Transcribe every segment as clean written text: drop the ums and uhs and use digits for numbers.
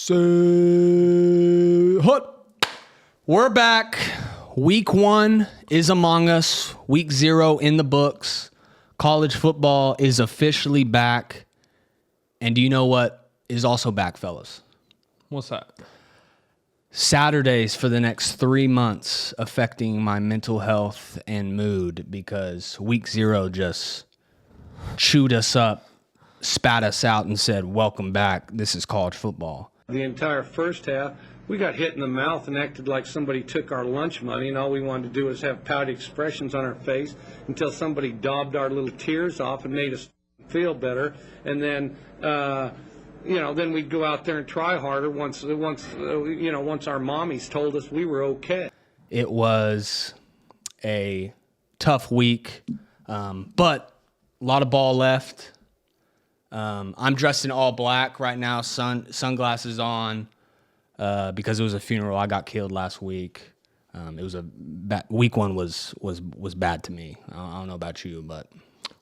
Say hut. We're back. Week 1 is among us. Week 0 in the books. College football is officially back. And do you know what is also back, fellas? What's that? Saturdays for the next 3 months affecting my mental health and mood because week 0 just chewed us up, spat us out, and said, welcome back. This is college football. The entire first half, we got hit in the mouth and acted like somebody took our lunch money, and all we wanted to do was have pouty expressions on our face until somebody daubed our little tears off and made us feel better. And then, then we'd go out there and try harder once our mommies told us we were okay. It was a tough week, but a lot of ball left. I'm dressed in all black right now, sunglasses on, because it was a funeral. I got killed last week. It was week 1 was bad to me. I don't know about you, but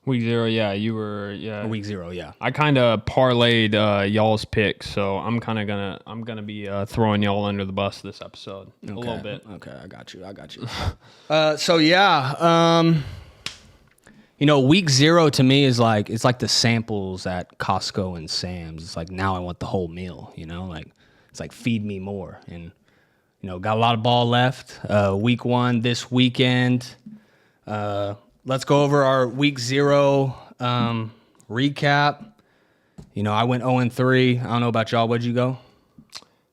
Week 0, yeah, you were, yeah. Week 0, yeah. I kind of parlayed y'all's picks, so I'm gonna be throwing y'all under the bus this episode a little bit. Okay, I got you. So yeah, week 0 to me is like, it's like the samples at Costco and Sam's. It's like, now I want the whole meal, like it's like feed me more. And, got a lot of ball left. Week 1 this weekend. Let's go over our week 0 recap. I went 0-3. I don't know about y'all. Where'd you go?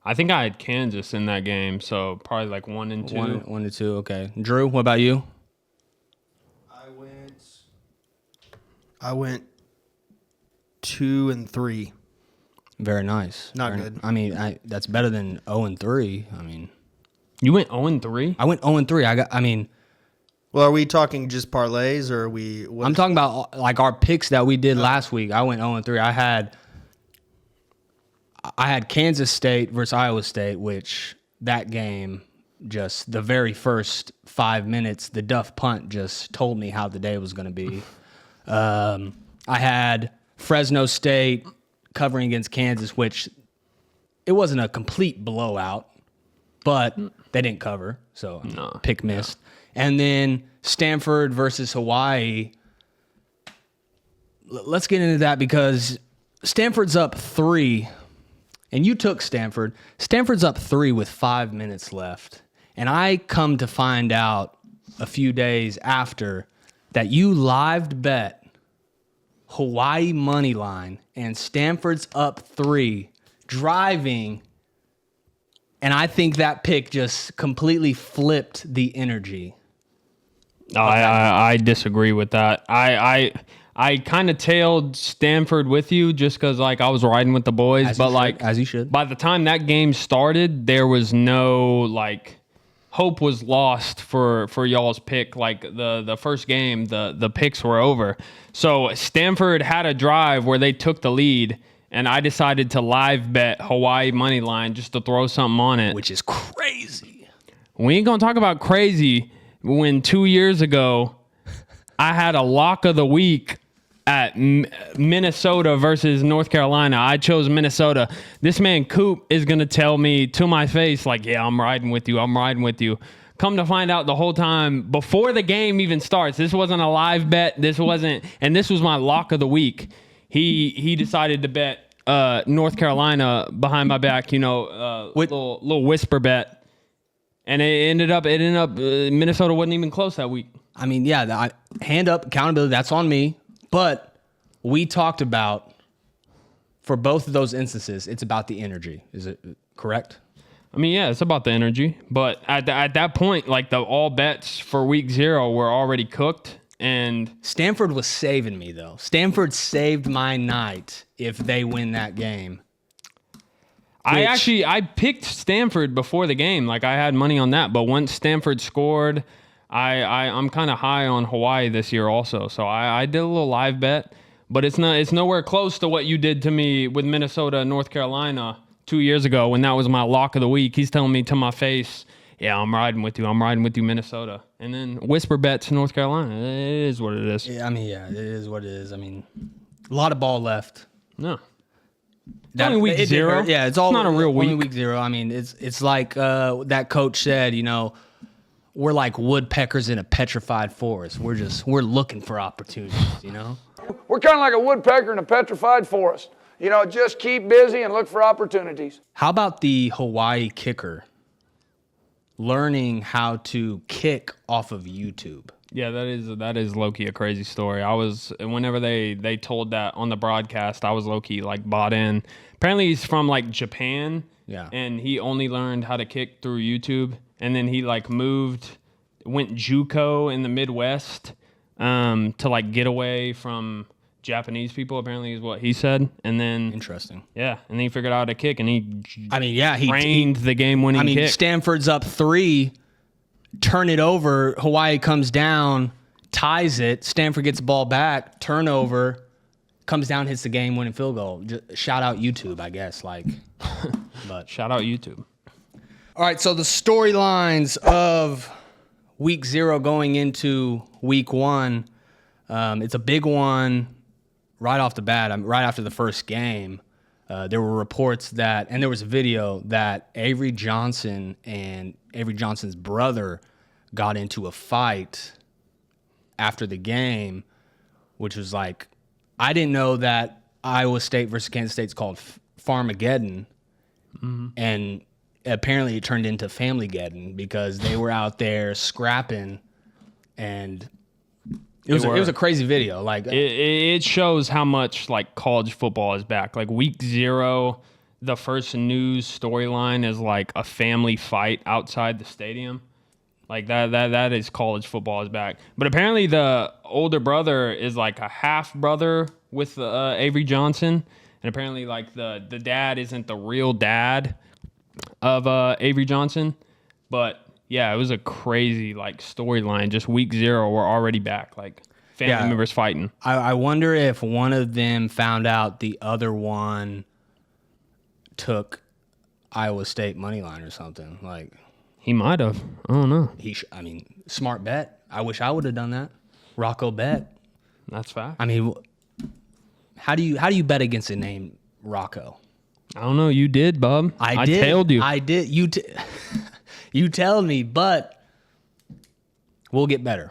I think I had Kansas in that game, so probably like 1-2. 1-2, okay. Drew, what about you? I went 2-3. Very nice. Not good. I mean, that's better than 0-3. I mean, you went 0-3? I went 0-3. Well, are we talking just parlays, or are we? I'm talking about like our picks that we did last week. I went 0-3. I had Kansas State versus Iowa State, which that game, just the very first 5 minutes, the Duff punt just told me how the day was going to be. I had Fresno State covering against Kansas, which it wasn't a complete blowout, but they didn't cover, so pick missed. And then Stanford versus Hawaii. Let's get into that because Stanford's up 3, and you took Stanford. Stanford's up 3 with 5 minutes left, and I come to find out a few days after that you live bet Hawaii money line and Stanford's up 3 driving, and I think that pick just completely flipped the energy. I disagree with that. I kind of tailed Stanford with you just because I was riding with the boys, as you should. By the time that game started, there was no hope was lost for y'all's pick. The first game, the picks were over. So Stanford had a drive where they took the lead, and I decided to live bet Hawaii money line just to throw something on it. Which is crazy. We ain't going to talk about crazy when 2 years ago I had a lock of the week at Minnesota versus North Carolina. I chose Minnesota. This man Coop is going to tell me to my face, yeah, I'm riding with you. Come to find out the whole time, before the game even starts, this wasn't a live bet. This was my lock of the week. He decided to bet North Carolina behind my back, little whisper bet. And it ended up Minnesota wasn't even close that week. I mean, yeah, hand up, accountability, that's on me. But we talked about, for both of those instances, it's about the energy. Is it correct? I mean, yeah, it's about the energy. But at that point, all bets for week 0 were already cooked. And Stanford was saving me, though. Stanford saved my night if they win that game. I picked Stanford before the game. I had money on that. But once Stanford scored, I'm kind of high on Hawaii this year also. So I did a little live bet. But it's nowhere close to what you did to me with Minnesota and North Carolina 2 years ago when that was my lock of the week. He's telling me to my face, yeah, I'm riding with you, Minnesota. And then whisper bets North Carolina. It is what it is. Yeah, it is what it is. I mean, a lot of ball left. No. only week it did 0. hurt. Yeah, it's all not a real only week. week 0. I mean, it's like that coach said. We're like woodpeckers in a petrified forest. We're looking for opportunities. We're kind of like a woodpecker in a petrified forest. Just keep busy and look for opportunities. How about the Hawaii kicker learning how to kick off of YouTube? Yeah, that is low-key a crazy story. Whenever they told that on the broadcast, I was low-key like bought in. Apparently he's from like Japan. Yeah. And he only learned how to kick through YouTube. And then he like went JUCO in the Midwest to like get away from Japanese people, apparently is what he said. And then Interesting. Yeah, and then he figured out how to kick, and he he the game-winning kick. Stanford's up 3, turn it over, Hawaii comes down, ties it, Stanford gets the ball back, turnover, comes down, hits the game-winning field goal. Just shout out YouTube, I guess. But Shout out YouTube. all right, so the storylines of week 0 going into week 1, it's a big one. Right off the bat, right after the first game, there were reports that, and there was a video that Avery Johnson and Avery Johnson's brother got into a fight after the game, which was like, I didn't know that Iowa State versus Kansas State's called Farmageddon, and apparently it turned into Familygeddon because they were out there scrapping, and it was a crazy video. Like it shows how much like college football is back. Like week 0, the first news storyline is like a family fight outside the stadium. Like that is college football is back. But apparently the older brother is like a half brother with Avery Johnson, and apparently like the dad isn't the real dad of Avery Johnson, but. Yeah, it was a crazy like storyline. Just week 0, we're already back. Like family members fighting. I wonder if one of them found out the other one took Iowa State money line or something. Like He might have. I don't know. Smart bet. I wish I would have done that. Rocco bet. That's fact. I mean, how do you bet against a name Rocco? I don't know. You did, bub. I did. tailed you. I did. You tell me, but we'll get better.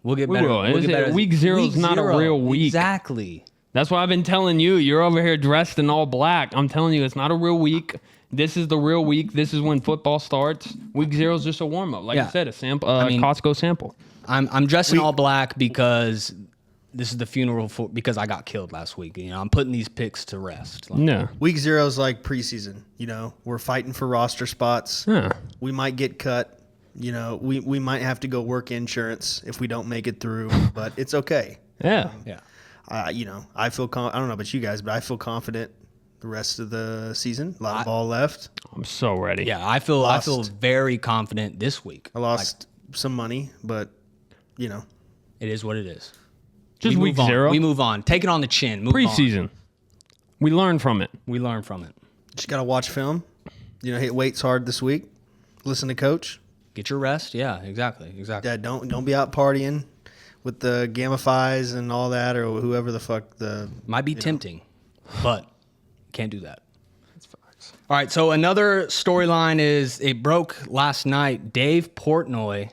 We'll get better. will. We'll get better. Week 0 is not a real week. Exactly. That's why I've been telling you. You're over here dressed in all black. I'm telling you, it's not a real week. This is the real week. This is when football starts. Week 0 is just a warm up, like you said, a sample, Costco sample. I'm dressing all black because this is the funeral because I got killed last week. I'm putting these picks to rest. No. Week 0 is like preseason. We're fighting for roster spots. Yeah. We might get cut. We might have to go work insurance if we don't make it through, but it's okay. Yeah. Yeah. I feel I don't know about you guys, but I feel confident the rest of the season. A lot of ball left. I'm so ready. Yeah, I feel very confident this week. I lost some money, but it is what it is. Just week move 0. We move on. Take it on the chin. Move Preseason. on. We learn from it. We learn from it. just got to watch film. Hit weights hard this week. Listen to coach. Get your rest. Yeah, exactly. Dad, don't be out partying with the Gamma-Fies and all that, or whoever the fuck the might be tempting, but can't do that. That's facts. All right, so another storyline is it broke last night. Dave Portnoy,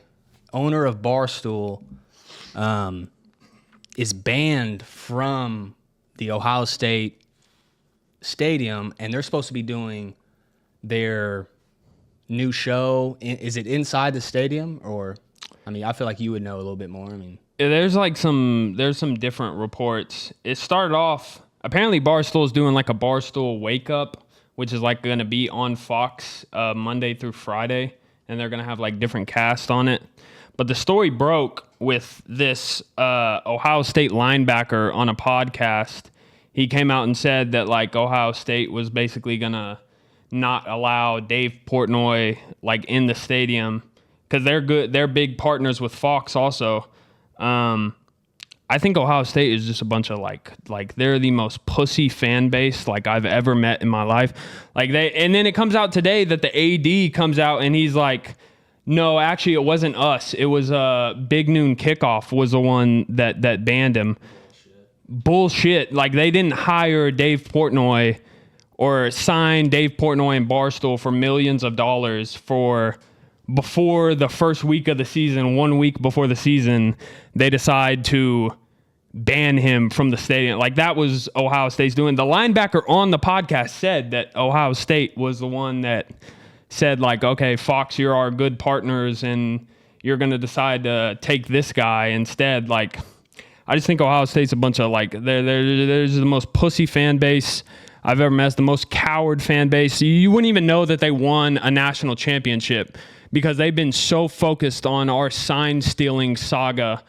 owner of Barstool, is banned from the Ohio State Stadium, and they're supposed to be doing their new show. Is it inside the stadium, or? I feel like you would know a little bit more. There's some different reports. It started off, apparently Barstool's doing like a Barstool Wake Up, which is like going to be on Fox Monday through Friday, and they're going to have like different cast on it. But the story broke with this Ohio State linebacker on a podcast. He came out and said that like Ohio State was basically going to not allow Dave Portnoy like in the stadium because they're big partners with Fox also. I think Ohio State is just a bunch of like they're the most pussy fan base like I've ever met in my life. And then it comes out today that the AD comes out and he's like, no, actually it wasn't us. It was Big Noon Kickoff was the one that banned him. Bullshit. Like they didn't hire Dave Portnoy or sign Dave Portnoy and Barstool for millions of dollars for before the first week of the season, 1 week before the season, they decide to ban him from the stadium. Like, that was Ohio State's doing. The linebacker on the podcast said that Ohio State was the one that said, like, okay, Fox, you're our good partners, and you're going to decide to take this guy instead. Like, I just think Ohio State's a bunch of, like, they're the most pussy fan base I've ever met, the most coward fan base. You wouldn't even know that they won a national championship because they've been so focused on our sign-stealing saga,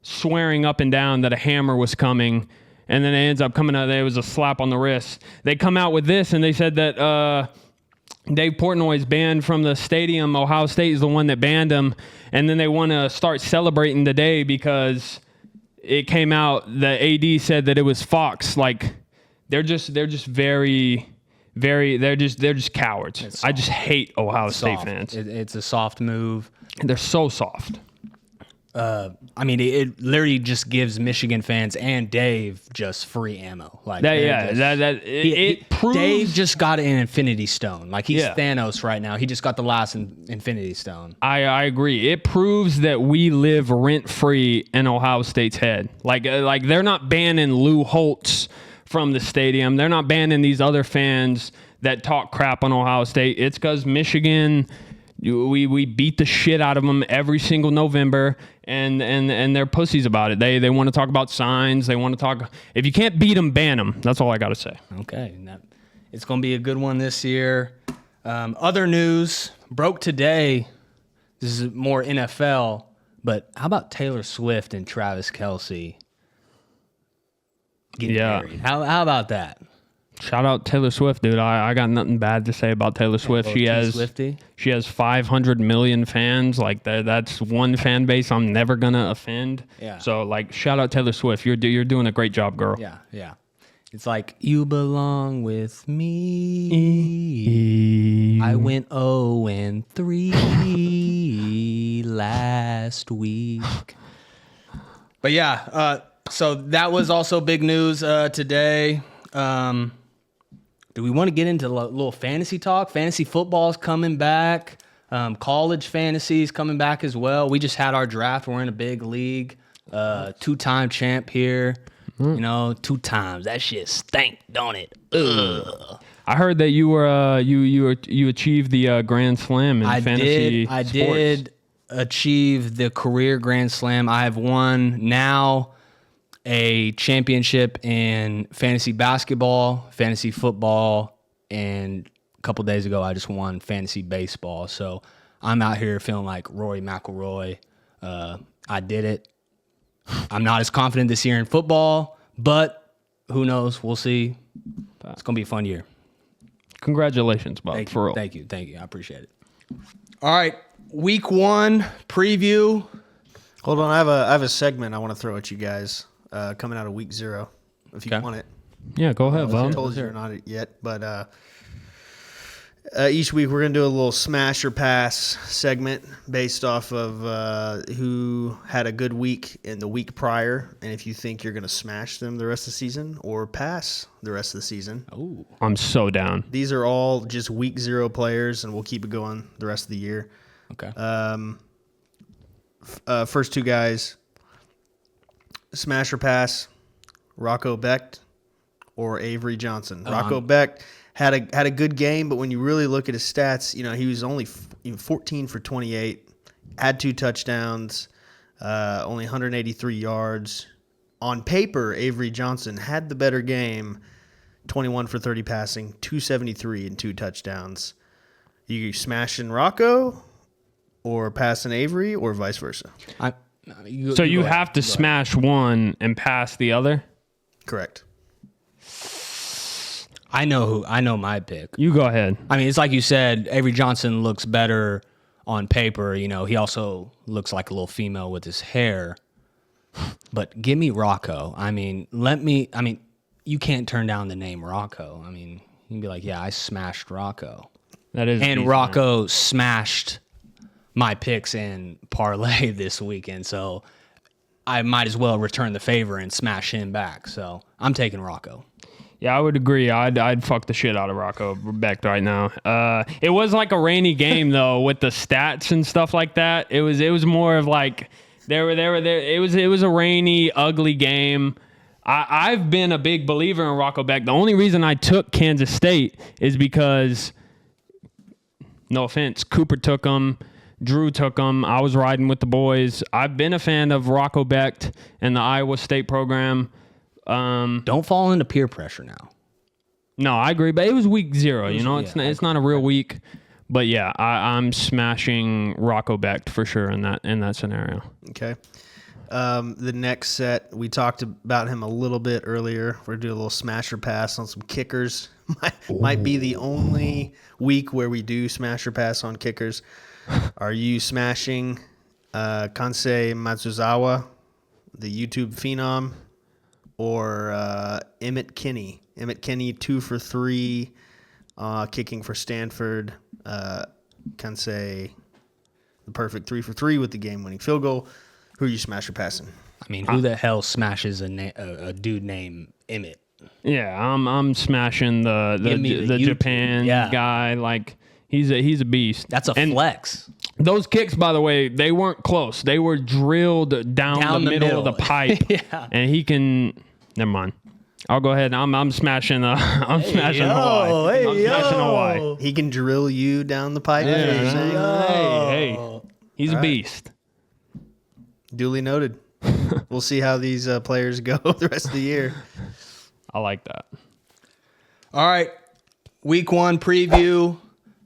swearing up and down that a hammer was coming, and then it ends up coming out, there was a slap on the wrist. They come out with this, and they said that Dave Portnoy is banned from the stadium. Ohio State is the one that banned him, and then they want to start celebrating today because it came out, the AD said that it was Fox. Like, they're just very, very, they're just cowards. I just hate Ohio State fans. It's a soft move. They're so soft. I mean, it literally just gives Michigan fans and Dave just free ammo. Like, It proves Dave just got an Infinity Stone. Like, he's Yeah. Thanos right now. He just got the last Infinity Stone. I agree. It proves that we live rent free in Ohio State's head. Like they're not banning Lou Holtz from the stadium. They're not banning these other fans that talk crap on Ohio State. It's because Michigan, we beat the shit out of them every single November, and they're pussies about it. They want to talk about signs. They want to talk. If you can't beat them, ban them. That's all I got to say. Okay. It's going to be a good one this year. Other news broke today. This is more NFL, but how about Taylor Swift and Travis Kelce getting married? How about that? Shout out Taylor Swift, dude. I got nothing bad to say about Taylor Swift. She has 500 million fans. Like, that's one fan base I'm never gonna offend. Yeah. So, like, shout out Taylor Swift. You're doing a great job, girl. Yeah. It's like, you belong with me. I went 0-3 last week. But yeah, so that was also big news today. Do we want to get into a little fantasy talk? Fantasy football's coming back. College fantasy's coming back as well. We just had our draft. We're in a big league. Two-time champ here. You know, 2 times. That shit stank, don't it? Ugh. I heard that you were you achieved the Grand Slam in fantasy I sports. did achieve the career Grand Slam. I have won now a championship in fantasy basketball, fantasy football, and a couple days ago I just won fantasy baseball. So I'm out here feeling like Rory McIlroy. I did it. I'm not as confident this year in football, but who knows? We'll see. It's going to be a fun year. Congratulations, Bob. For real. Thank you. I appreciate it. All right. Week 1 preview. Hold on, I have a segment I want to throw at you guys coming out of week 0, if you want it. Yeah, go ahead, I Bob. told you you're not it yet, but each week we're going to do a little smash or pass segment based off of who had a good week in the week prior, and if you think you're going to smash them the rest of the season or pass the rest of the season. Ooh. I'm so down. These are all just week 0 players, and we'll keep it going the rest of the year. Okay. First 2 guys, smash or pass, Rocco Becht or Avery Johnson. Rocco Becht had a good game, but when you really look at his stats, you know, he was only 14 for 28, had 2 touchdowns, only 183 yards. On paper, Avery Johnson had the better game, 21 for 30 passing, 273 and 2 touchdowns. You smashing Rocco or passing Avery or vice versa? So you have to smash one and pass the other? Correct. I know my pick. You go ahead. I mean, it's like you said, Avery Johnson looks better on paper. You know, he also looks like a little female with his hair. But give me Rocco. I mean, you can't turn down the name Rocco. I mean, you can be like, yeah, I smashed Rocco. That is And decent. Rocco smashed my picks in parlay this weekend, so I might as well return the favor and smash him back. So I'm taking Rocco. Yeah, I would agree. I'd fuck the shit out of Rocco Becht right now. It was like a rainy game though, with the stats and stuff like that. It was more of like they were there. It was a rainy, ugly game. I've been a big believer in Rocco Becht. The only reason I took Kansas State is because, no offense, Cooper took them, Drew took them. I was riding with the boys. I've been a fan of Rocco Becht and the Iowa State program. Don't fall into peer pressure now. No, I agree, but it was week 0. It's not a real week. But yeah, I'm smashing Rocco Becht for sure in that scenario. Okay. The next set, we talked about him a little bit earlier. We're going to do a little smash or pass on some kickers. Might be the only week where we do smash or pass on kickers. Are you smashing Kansei Matsuzawa, the YouTube phenom, or Emmett Kinney? Emmett Kinney, 2 for 3, kicking for Stanford. Kansei, the perfect 3 for 3 with the game-winning field goal. Who are you smash or passing? I mean, who the hell smashes a dude named Emmett? Yeah, I'm smashing the Japan guy. Like he's a beast. That's a flex. Those kicks, by the way, they weren't close. They were drilled down the middle of the pipe. Yeah. And he can. Never mind. I'll go ahead. I'm smashing. I'm smashing Hawaii. I'm smashing Hawaii. He can drill you down the pipe. Hey, he's a beast. Duly noted. We'll see how these players go the rest of the year. I like that. All right, week 1 preview.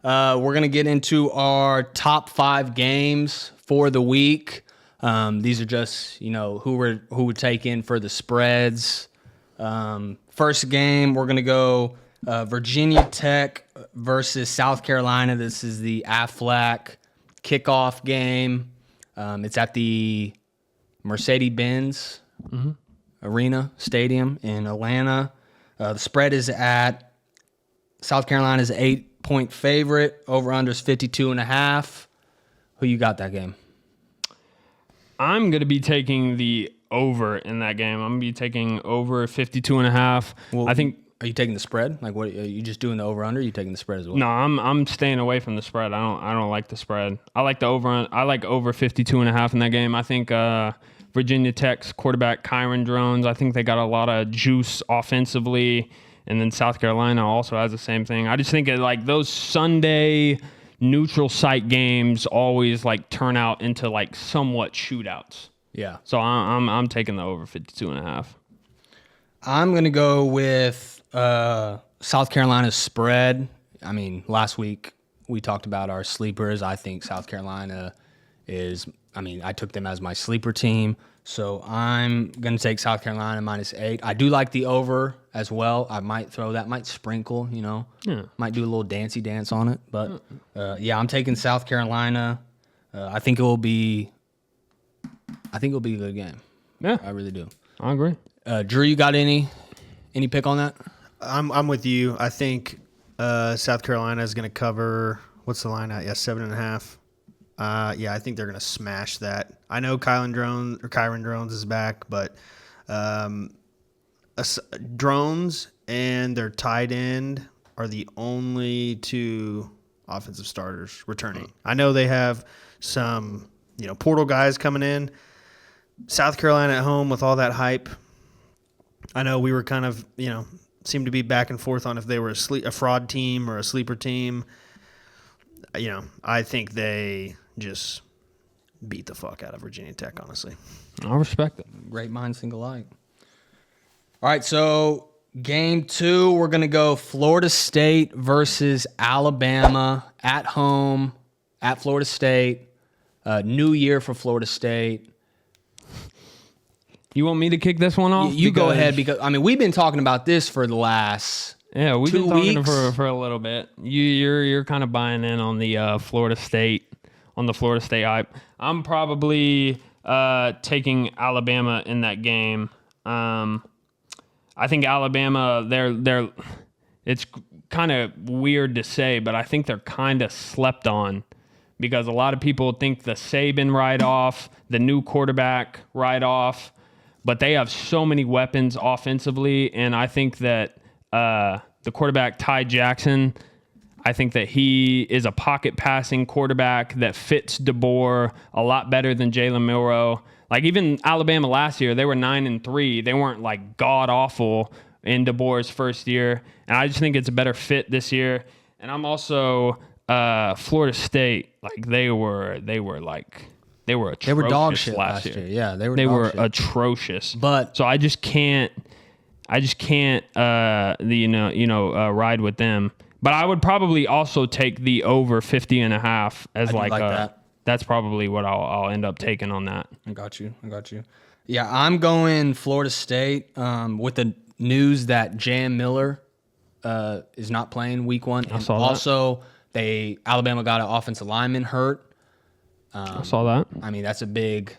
We're going to get into our top 5 games for the week. These are just, who would take in for the spreads. First game, we're going to go Virginia Tech versus South Carolina. This is the AFLAC kickoff game. It's at the Mercedes-Benz Arena Stadium in Atlanta. The spread is at South Carolina's 8-point favorite. Over-under is 52.5. Who you got that game? I'm going to be taking the over in that game. I'm going to be taking over 52.5. Well, I think. Are you taking the spread? Like, what? Are you just doing the over/under? Or are you taking the spread as well? No, I'm staying away from the spread. I don't like the spread. I like the over. I like over 52.5 in that game. I think Virginia Tech's quarterback Kyron Drones. I think they got a lot of juice offensively, and then South Carolina also has the same thing. I just think like those Sunday neutral site games always like turn out into like somewhat shootouts. Yeah. So I'm taking the over 52.5. I'm going to go with South Carolina's spread. I mean, last week we talked about our sleepers. I think South Carolina is, I took them as my sleeper team. So I'm going to take South Carolina -8. I do like the over as well. I might throw that, might sprinkle, might do a little dancey dance on it. But I'm taking South Carolina. I think it will be a good game. Yeah. I really do. I agree. Drew, you got any pick on that? I'm with you. I think South Carolina is going to cover. What's the line at? Yeah, 7.5. I think they're going to smash that. I know Kyron Drones is back, but Drones and their tight end are the only 2 offensive starters returning. I know they have some, portal guys coming in. South Carolina at home with all that hype. I know we were kind of, seemed to be back and forth on if they were a fraud team or a sleeper team. I think they just beat the fuck out of Virginia Tech, honestly. I respect it. Great minds think alike. All right, so game 2, we're going to go Florida State versus Alabama at home at Florida State. New year for Florida State. You want me to kick this one off? You go ahead because we've been talking about this for the last we've 2 been talking weeks. for a little bit. You're kind of buying in on the Florida State hype. I'm probably taking Alabama in that game. I think Alabama they're it's kind of weird to say, but I think they're kind of slept on because a lot of people think the Saban write-off, the new quarterback write-off. But they have so many weapons offensively, and I think that the quarterback, Ty Jackson. I think that he is a pocket passing quarterback that fits DeBoer a lot better than Jalen Milroe. Like even Alabama last year, they were 9-3. They weren't like god awful in DeBoer's first year, and I just think it's a better fit this year. And I'm also Florida State. Like they were atrocious dog shit last year. Yeah, they were shit. atrocious. But so I just can't ride with them. But I would probably also take the over 50.5 as like that. That's probably what I'll end up taking on that. I got you. Yeah, I'm going Florida State with the news that Jam Miller is not playing week 1. I saw also, Alabama got an offensive lineman hurt. I saw that. I mean, that's a big.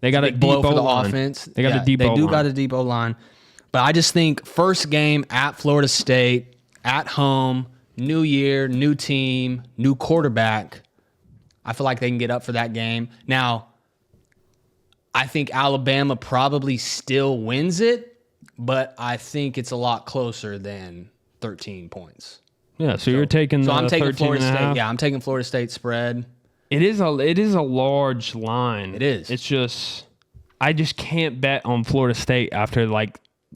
They got a deep blow for the O-line. offense. They got a deep O-line. They do got a deep O-line. But I just think first game at Florida State, at home, new year, new team, new quarterback. I feel like they can get up for that game. Now, I think Alabama probably still wins it, but I think it's a lot closer than 13 points. Yeah, so you're taking the I'm taking 13 Florida and a State. half. Yeah, I'm taking Florida State spread. It is a large line. It is. It's just I just can't bet on Florida State after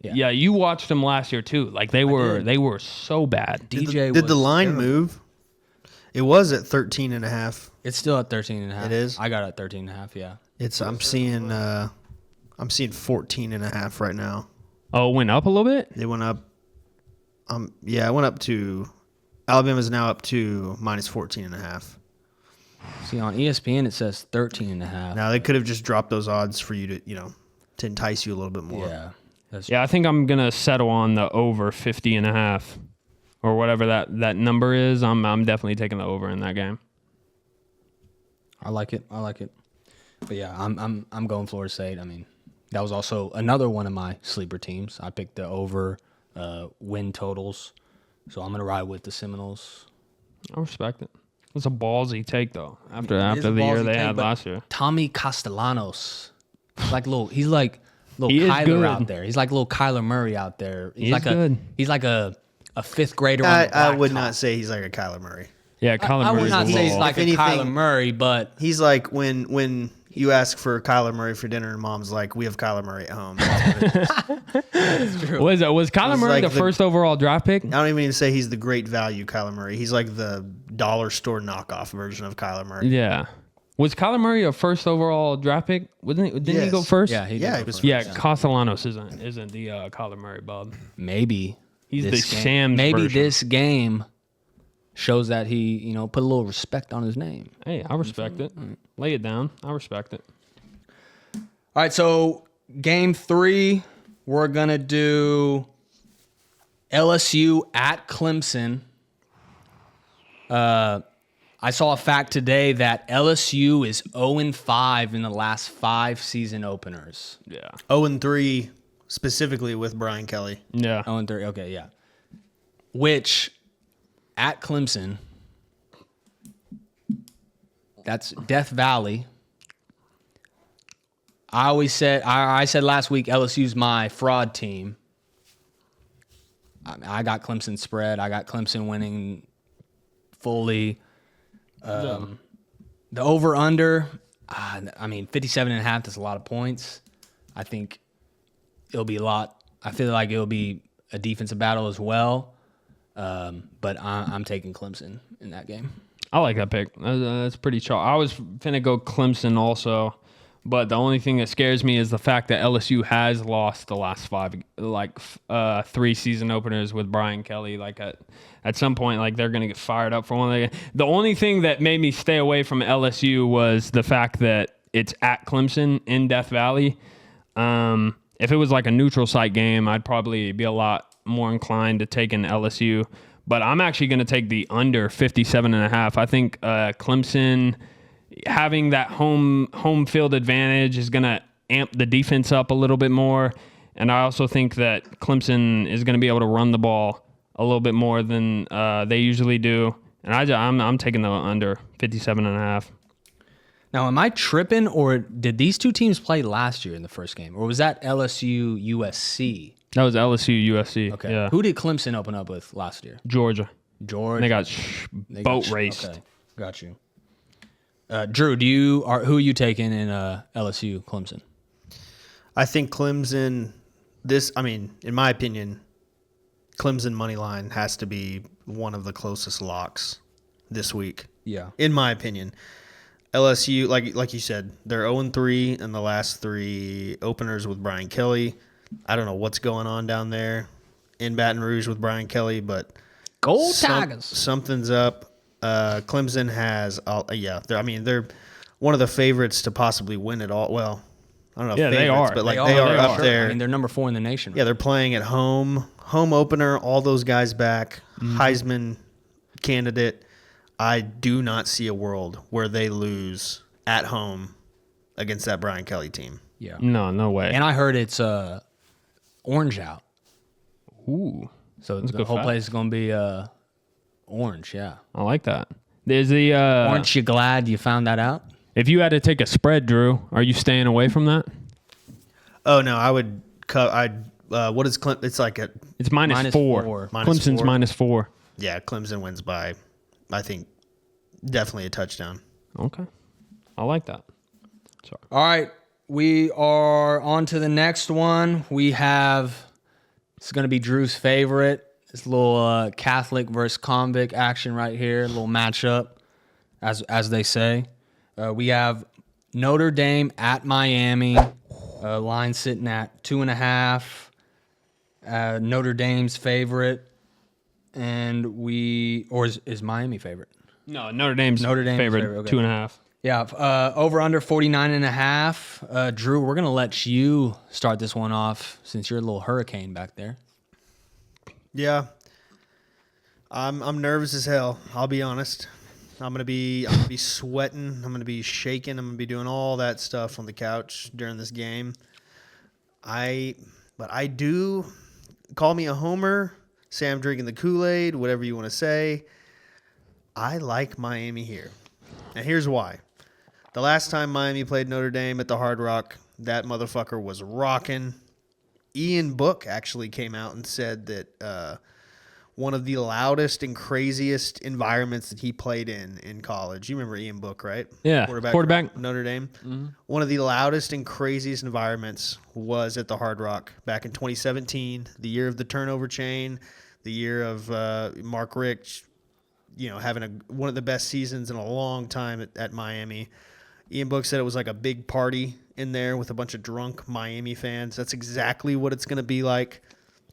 yeah, you watched them last year too. Like they were so bad. DJ Did the was line terrible. move? It was at 13.5. It's still at 13.5. It is? I got it at 13.5, yeah. I'm seeing 14.5 right now. Oh, it went up a little bit? It went up. It went up to. Alabama's now up to minus 14.5. See, on ESPN it says 13.5. Now they could have just dropped those odds for you to entice you a little bit more. Yeah. Yeah, I think I'm going to settle on the over 50.5 or whatever that number is. I'm definitely taking the over in that game. I like it. But yeah, I'm going Florida State. I mean, that was also another one of my sleeper teams. I picked the over win totals. So I'm going to ride with the Seminoles. I respect it. It's a ballsy take though. After It is the a year ballsy they take, had but last year. Tommy Castellanos. He's like little He is Kyler good. out there. He's like little Kyler Murray out there. He's He is good. He's like a fifth grader. I would not say he's like a Kyler Murray. Yeah, Kyler I would Murray's not a say he's little- like If a anything- Kyler Murray, but He's like when you ask for Kyler Murray for dinner and mom's like, we have Kyler Murray at home. Was Kyler Murray like the the- first overall draft pick? I don't even say he's the great value Kyler Murray. He's like the dollar store knockoff version of Kyler Murray. Yeah. Was Kyler Murray a first overall draft pick? Didn't he Yes. go first? yeah, he Yeah, did he go was first. Yeah, Castellanos isn't the Kyler Murray bub. Maybe He's this the game- Sam's Maybe version. this game shows that he put a little respect on his name. Hey, I respect it. Lay it down. I respect it. All right, so game 3, we're gonna do LSU at Clemson. I saw a fact today that LSU is 0-5 in the last 5 season openers. Yeah. 0-3 specifically with Brian Kelly. Yeah. 0-3, okay, yeah. Which, at Clemson, that's Death Valley. I said last week LSU's my fraud team. I got Clemson spread. I got Clemson winning fully. The over-under, 57.5 is a lot of points. I think it'll be a lot. I feel like it'll be a defensive battle as well. But I'm taking Clemson in that game. I like that pick. That's pretty chalk. I was finna go Clemson also, but the only thing that scares me is the fact that LSU has lost the last 3 season openers with Brian Kelly. Like at some point, like they're gonna get fired up for one of the only thing that made me stay away from LSU was the fact that it's at Clemson in Death Valley. If it was like a neutral site game, I'd probably be a lot more inclined to take an LSU. But I'm actually going to take the under 57.5. I think Clemson having that home field advantage is going to amp the defense up a little bit more. And I also think that Clemson is going to be able to run the ball a little bit more than they usually do. And I'm taking the under 57.5. Now, am I tripping, or did these two teams play last year in the first game, or was that LSU USC? That was LSU USC. Okay. Yeah. Who did Clemson open up with last year? Georgia. Georgia. They got boat raced. Okay, got you. Drew, who are you taking in LSU Clemson? I think Clemson. In my opinion, Clemson money line has to be one of the closest locks this week. Yeah. In my opinion. LSU, like you said, they're 0-3 in the last 3 openers with Brian Kelly. I don't know what's going on down there in Baton Rouge with Brian Kelly, but Gold Tigers. Something's up. Clemson has, they're one of the favorites to possibly win it all. Well, I don't know. Yeah, favorites, they are. But They they are up Sure. there. I mean, they're number 4 in the nation. Yeah, they're playing at home opener. All those guys back. Heisman candidate. I do not see a world where they lose at home against that Brian Kelly team. Yeah. No way. And I heard it's orange out. Ooh. So That's a the good whole fact. place is going to be orange, yeah. I like that. There's the Aren't you glad you found that out? if you had to take a spread, Drew, are you staying away from that? Oh no, I would. What is Clemson? It's like It's minus Minus 4. four. Clemson's -4. minus 4. Yeah, Clemson wins by, I think, definitely a touchdown. Okay. I like that. All right. We are on to the next one. It's going to be Drew's favorite. It's a little Catholic versus convict action right here. A little matchup, as they say. We have Notre Dame at Miami. Line sitting at 2.5. Notre Dame's favorite. And is Miami favorite? No, Notre Dame's favorite, favorite okay. 2.5. Yeah, over under 49.5. Drew, we're going to let you start this one off since you're a little hurricane back there. Yeah, I'm nervous as hell. I'll be honest. I'm gonna be sweating. I'm gonna be shaking. I'm gonna be doing all that stuff on the couch during this game. But I do call me a homer. Say I'm drinking the Kool-Aid. Whatever you want to say. I like Miami here, and here's why. The last time Miami played Notre Dame at the Hard Rock, that motherfucker was rocking. Ian Book actually came out and said that one of the loudest and craziest environments that he played in college. You remember Ian Book, right? Yeah, quarterback. Notre Dame. Mm-hmm. One of the loudest and craziest environments was at the Hard Rock back in 2017, the year of the turnover chain, the year of Mark Richt, having one of the best seasons in a long time at Miami. Ian Book said it was like a big party in there with a bunch of drunk Miami fans. That's exactly what it's going to be like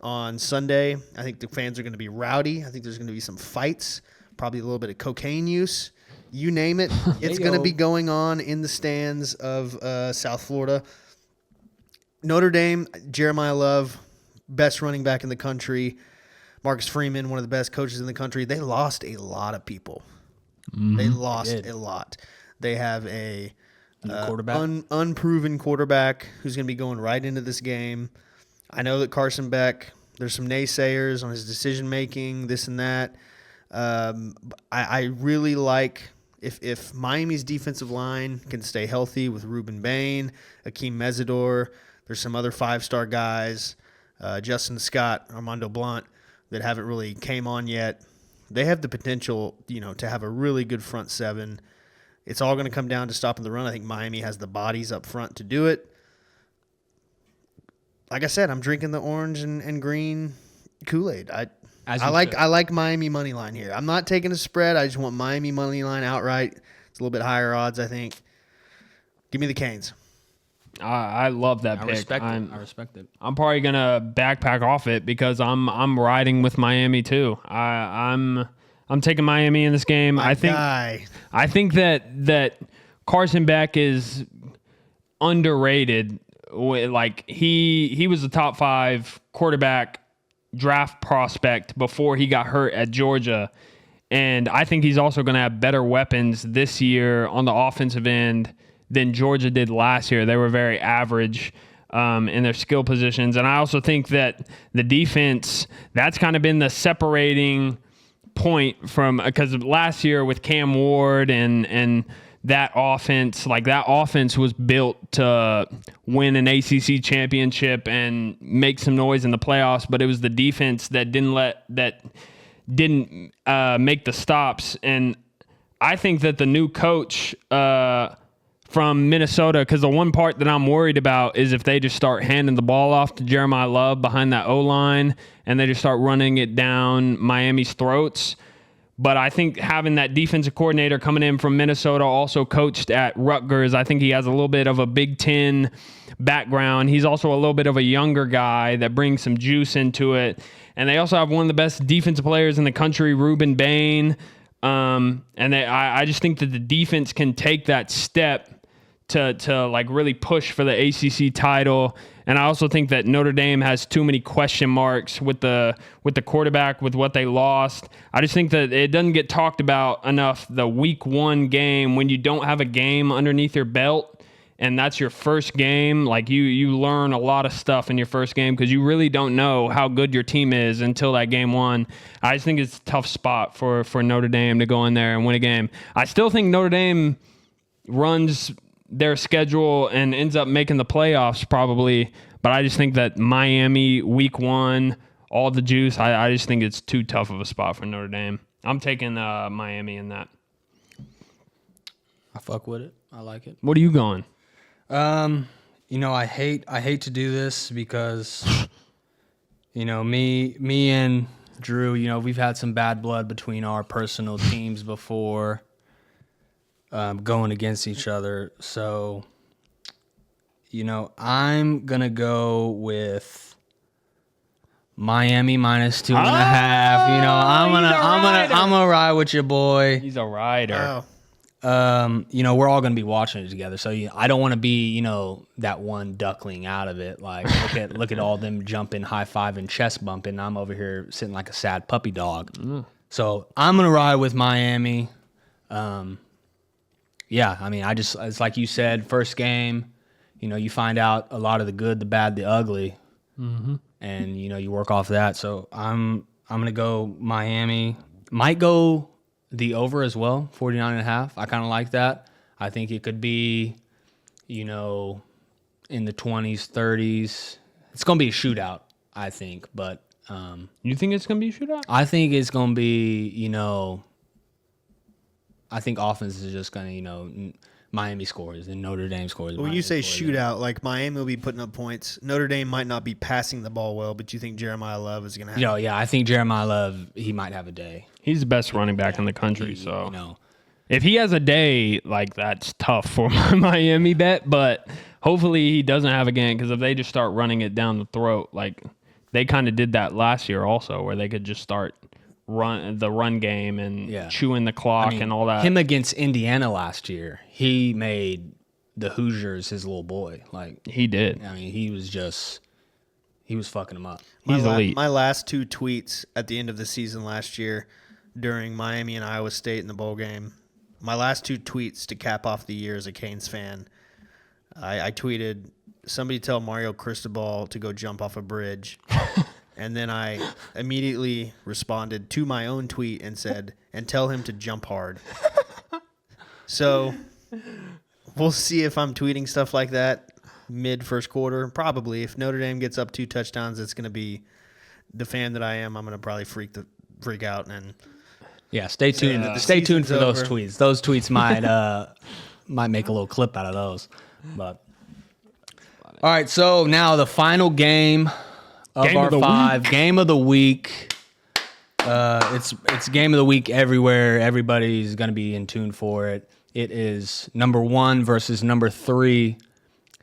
on Sunday. I think the fans are going to be rowdy. I think there's going to be some fights, probably a little bit of cocaine use. You name it. It's going to be going on in the stands of South Florida. Notre Dame, Jeremiah Love, best running back in the country. Marcus Freeman, one of the best coaches in the country. They lost a lot of people. They lost a lot. They have a quarterback? Unproven quarterback who's going to be going right into this game. I know that Carson Beck, there's some naysayers on his decision-making, this and that. I really like if Miami's defensive line can stay healthy with Ruben Bain, Akeem Mesidor, there's some other five-star guys, Justin Scott, Armando Blunt, that haven't really came on yet. They have the potential, to have a really good front seven. It's all going to come down to stopping the run. I think Miami has the bodies up front to do it. Like I said, I'm drinking the orange and green Kool-Aid. I like Miami money line here. I'm not taking a spread. I just want Miami money line outright. It's a little bit higher odds, I think. Give me the Canes. I love that pick. I respect it. I'm probably gonna backpack off it because I'm riding with Miami too. I'm taking Miami in this game. I think that Carson Beck is underrated. Like he was a top 5 quarterback draft prospect before he got hurt at Georgia, and I think he's also going to have better weapons this year on the offensive end than Georgia did last year. They were very average in their skill positions, and I also think that the defense, that's kind of been the separating point from, because last year with Cam Ward and that offense was built to win an ACC championship and make some noise in the playoffs, but it was the defense that didn't make the stops. And I think that the new coach from Minnesota, because the one part that I'm worried about is if they just start handing the ball off to Jeremiah Love behind that O-line and they just start running it down Miami's throats. But I think having that defensive coordinator coming in from Minnesota, also coached at Rutgers, I think he has a little bit of a Big Ten background. He's also a little bit of a younger guy that brings some juice into it. And they also have one of the best defensive players in the country, Ruben Bain. I just think that the defense can take that step to like really push for the ACC title. And I also think that Notre Dame has too many question marks with the quarterback, with what they lost. I just think that it doesn't get talked about enough, the week 1 game, when you don't have a game underneath your belt and that's your first game. Like you learn a lot of stuff in your first game because you really don't know how good your team is until that game 1. I just think it's a tough spot for Notre Dame to go in there and win a game. I still think Notre Dame runs their schedule and ends up making the playoffs probably, but I just think that Miami week 1, all the juice, I just think it's too tough of a spot for Notre Dame. I'm taking Miami in that. I fuck with it. I like it. What are you going? I hate to do this because, me and Drew, we've had some bad blood between our personal teams before. Going against each other. So, I'm going to go with Miami minus 2.5. I'm gonna ride with your boy. He's a rider. We're all going to be watching it together. So I don't want to be, that one duckling out of it. Like, look at all them jumping, high-fiving, chest bumping. I'm over here sitting like a sad puppy dog. So I'm going to ride with Miami. It's like you said, first game, you find out a lot of the good, the bad, the ugly, and you work off that. So I'm gonna go Miami. Might go the over as well, 49.5. I kind of like that. I think it could be, in the 20s, 30s. It's gonna be a shootout, I think. But you think it's gonna be a shootout? I think it's gonna be, I think offense is just going to, Miami scores and Notre Dame scores. When you say shootout, like Miami will be putting up points. Notre Dame might not be passing the ball well, but you think Jeremiah Love is going to have I think Jeremiah Love, he might have a day. He's the best running back in the country, if he has a day, like, that's tough for my Miami bet, but hopefully he doesn't have a game, because if they just start running it down the throat, like they kind of did that last year also, where they could just start run game and chewing the clock and all that. Him against Indiana last year, he made the Hoosiers his little boy. Like, he did. He was fucking them up. He's elite. My last 2 tweets at the end of the season last year during Miami and Iowa State in the bowl game, my last 2 tweets to cap off the year as a Canes fan, I tweeted, somebody tell Mario Cristobal to go jump off a bridge. And then I immediately responded to my own tweet and said, and tell him to jump hard. So we'll see if I'm tweeting stuff like that mid first quarter. Probably. If Notre Dame gets up 2 touchdowns, it's going to be the fan that I am. I'm going to probably freak out. And stay tuned. Stay tuned for those tweets. Those tweets might make a little clip out of those. But all right, so now the final game of our 5 game of the week. It's game of the week everywhere. Everybody's going to be in tune for it. It is number 1 versus number 3,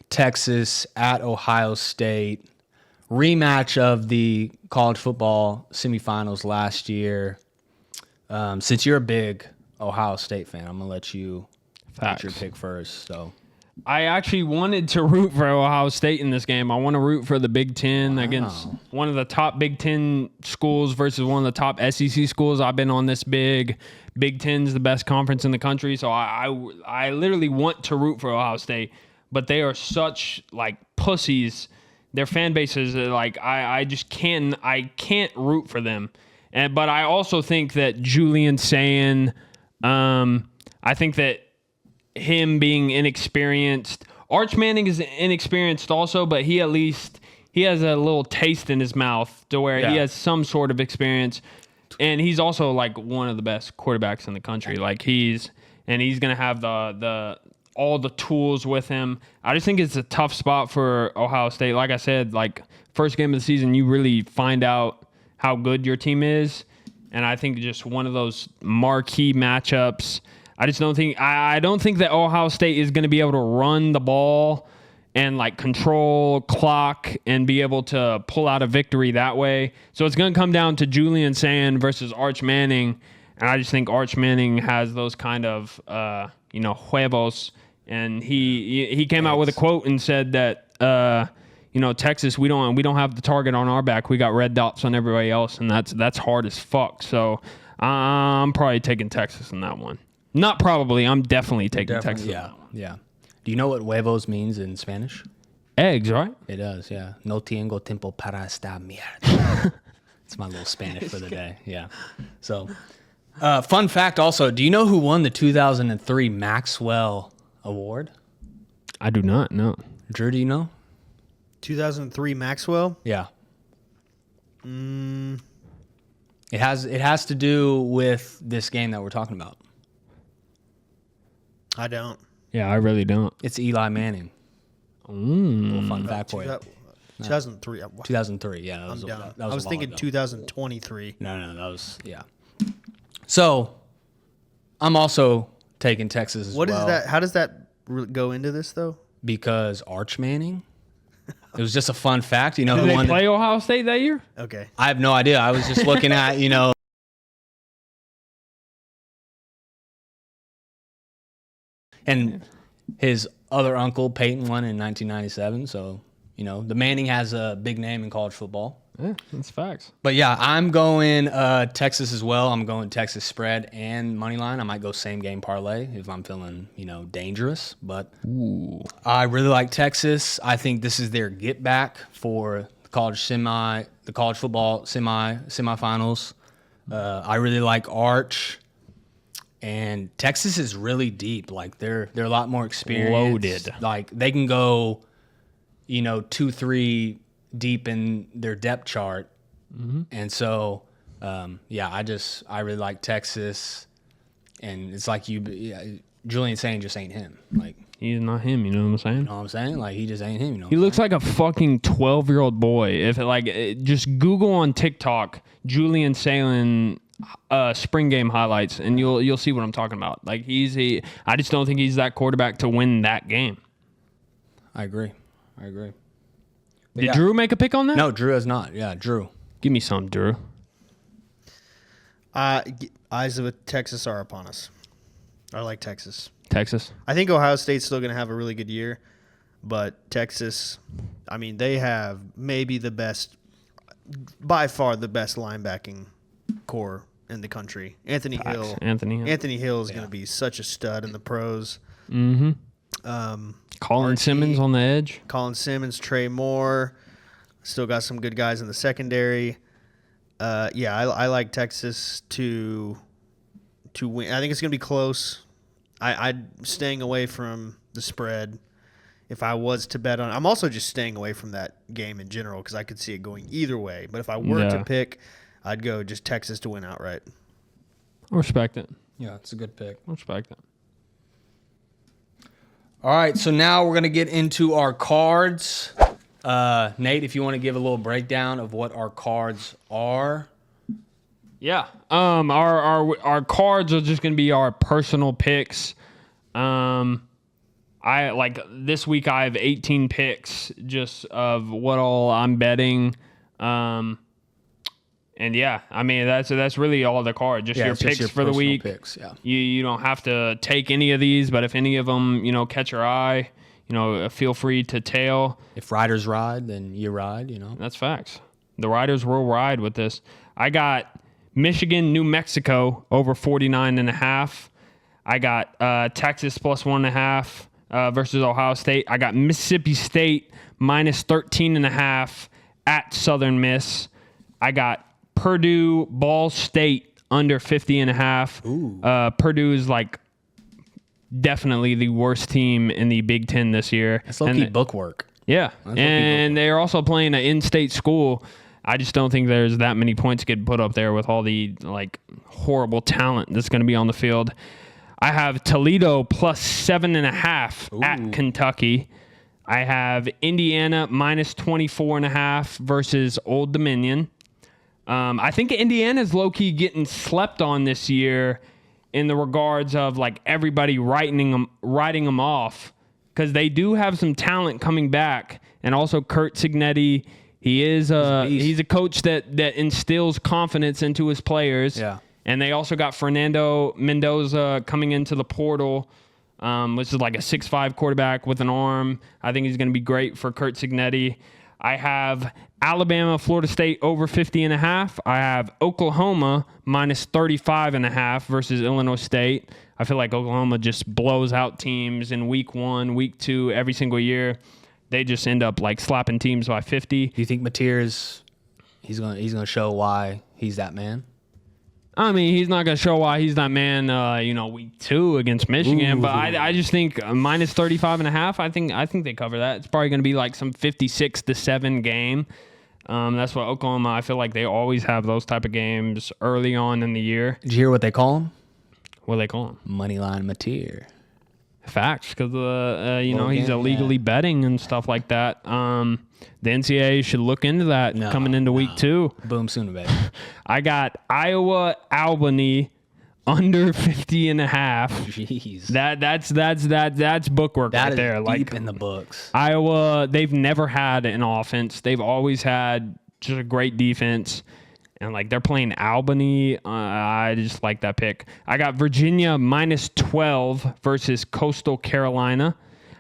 Texas at Ohio State. Rematch of the college football semifinals last year. Since you're a big Ohio State fan, I'm going to let you get your pick first. So I actually wanted to root for Ohio State in this game. I want to root for the Big Ten against one of the top Big Ten schools versus one of the top SEC schools. I've been on this Big Ten's the best conference in the country, so I literally want to root for Ohio State, but they are such like pussies. Their fan base is like I can't root for them. But I also think that Julian Sayin, I think that him being inexperienced. Arch Manning is inexperienced also, but he has a little taste in his mouth to where he has some sort of experience. And he's also like one of the best quarterbacks in the country. Like he's gonna have all the tools with him. I just think it's a tough spot for Ohio State. Like I said, like first game of the season, you really find out how good your team is. And I think just one of those marquee matchups. I don't think that Ohio State is going to be able to run the ball and like control clock and be able to pull out a victory that way. So it's going to come down to Julian Sand versus Arch Manning. And I just think Arch Manning has those kind of, huevos. And he came out with a quote and said that, Texas, we don't have the target on our back. We got red dots on everybody else, and that's hard as fuck. So I'm probably taking Texas in that one. Not probably. I'm definitely taking Texas. Yeah. Do you know what huevos means in Spanish? Eggs, right? It does, yeah. No tengo tiempo para esta mierda. It's my little Spanish for the day, yeah. So, fun fact also, do you know who won the 2003 Maxwell Award? I do not know. Drew, do you know? 2003 Maxwell? Yeah. It has to do with this game that we're talking about. I don't. Yeah, I really don't. It's Eli Manning. Little fun fact for you. 2003. 2003, yeah. I'm down. That I was a while thinking ago. 2023. No, that was, yeah. So, I'm also taking Texas as What well. is that? How does that go into this, though? Because Arch Manning. It was just a fun fact. You know Did who they won? play Ohio State that year? Okay. I have no idea. I was just looking at, and his other uncle, Peyton, won in 1997. So, the Manning has a big name in college football. Yeah, that's facts. But yeah, I'm going Texas as well. I'm going Texas spread and money line. I might go same game parlay if I'm feeling, dangerous. But I really like Texas. I think this is their get back for the college football semifinals. I really like Arch. And Texas is really deep. Like they're a lot more experienced. Loaded. Like they can go, 2-3 deep in their depth chart. Mm-hmm. And so, I really like Texas. And it's like Julian saying just ain't him. Like He's not him, you know what I'm saying? you know what I'm saying? Like he just ain't him. He looks like a fucking 12-year-old boy. If just Google on TikTok Julian Salen spring game highlights, and you'll see what I'm talking about. Like I just don't think he's that quarterback to win that game. I agree. Did Drew make a pick on that? No, Drew has not. Yeah, Drew. Give me some, Drew. Eyes of Texas are upon us. I like Texas. Texas. I think Ohio State's still going to have a really good year, but Texas, they have maybe by far the best linebacking core in the country. Anthony Hill is going to be such a stud in the pros. Mm-hmm. Colin Simmons on the edge. Colin Simmons, Trey Moore. Still got some good guys in the secondary. I like Texas to win. I think it's going to be close. I'm staying away from the spread. If I was to bet on it, I'm also just staying away from that game in general because I could see it going either way. But if I were to pick, I'd go just Texas to win outright. I respect it. Yeah, it's a good pick. I respect it. All right, so now we're going to get into our cards. Nate, if you want to give a little breakdown of what our cards are. Yeah. Our cards are just going to be our personal picks. I like this week I have 18 picks just of what all I'm betting. And yeah, that's really all the card. Just your picks for the week. Picks, yeah. You don't have to take any of these, but if any of them, catch your eye, feel free to tail. If riders ride, then you ride, That's facts. The riders will ride with this. I got Michigan, New Mexico over 49.5. I got Texas plus 1.5 versus Ohio State. I got Mississippi State minus 13.5 at Southern Miss. I got Purdue, Ball State under 50.5. Purdue is like definitely the worst team in the Big Ten this year. It's low-key book work. Yeah, and they're also playing an in-state school. I just don't think there's that many points getting put up there with all the like horrible talent that's going to be on the field. I have Toledo plus 7.5 at Kentucky. I have Indiana minus 24.5 versus Old Dominion. I think Indiana's low-key getting slept on this year in the regards of like everybody writing them off, because they do have some talent coming back, and also Kurt Signetti. He's a coach that instills confidence into his players. Yeah. And they also got Fernando Mendoza coming into the portal, which is like a 6'5" quarterback with an arm. I think he's going to be great for Kurt Signetti. I have Alabama, Florida State over 50.5. I have Oklahoma minus 35.5 versus Illinois State. I feel like Oklahoma just blows out teams in week 1, week 2, every single year. They just end up like slapping teams by 50. Do you think Mateer's he's gonna show why he's that man? I mean, he's not going to show why he's that man, week 2 against Michigan. Ooh. But I just think minus 35.5, I think they cover that. It's probably going to be like some 56-7 game. That's what Oklahoma, I feel like they always have those type of games early on in the year. Did you hear what they call him? What do they call him? Moneyline Mateer. Facts, because he's illegally betting and stuff like that. The NCAA should look into that coming into week 2. Boom sooner, baby. I got Iowa Albany under 50.5. Jeez. That's bookwork that right there. Deep like in the books. Iowa, they've never had an offense. They've always had just a great defense. And, like, they're playing Albany. I just like that pick. I got Virginia minus 12 versus Coastal Carolina.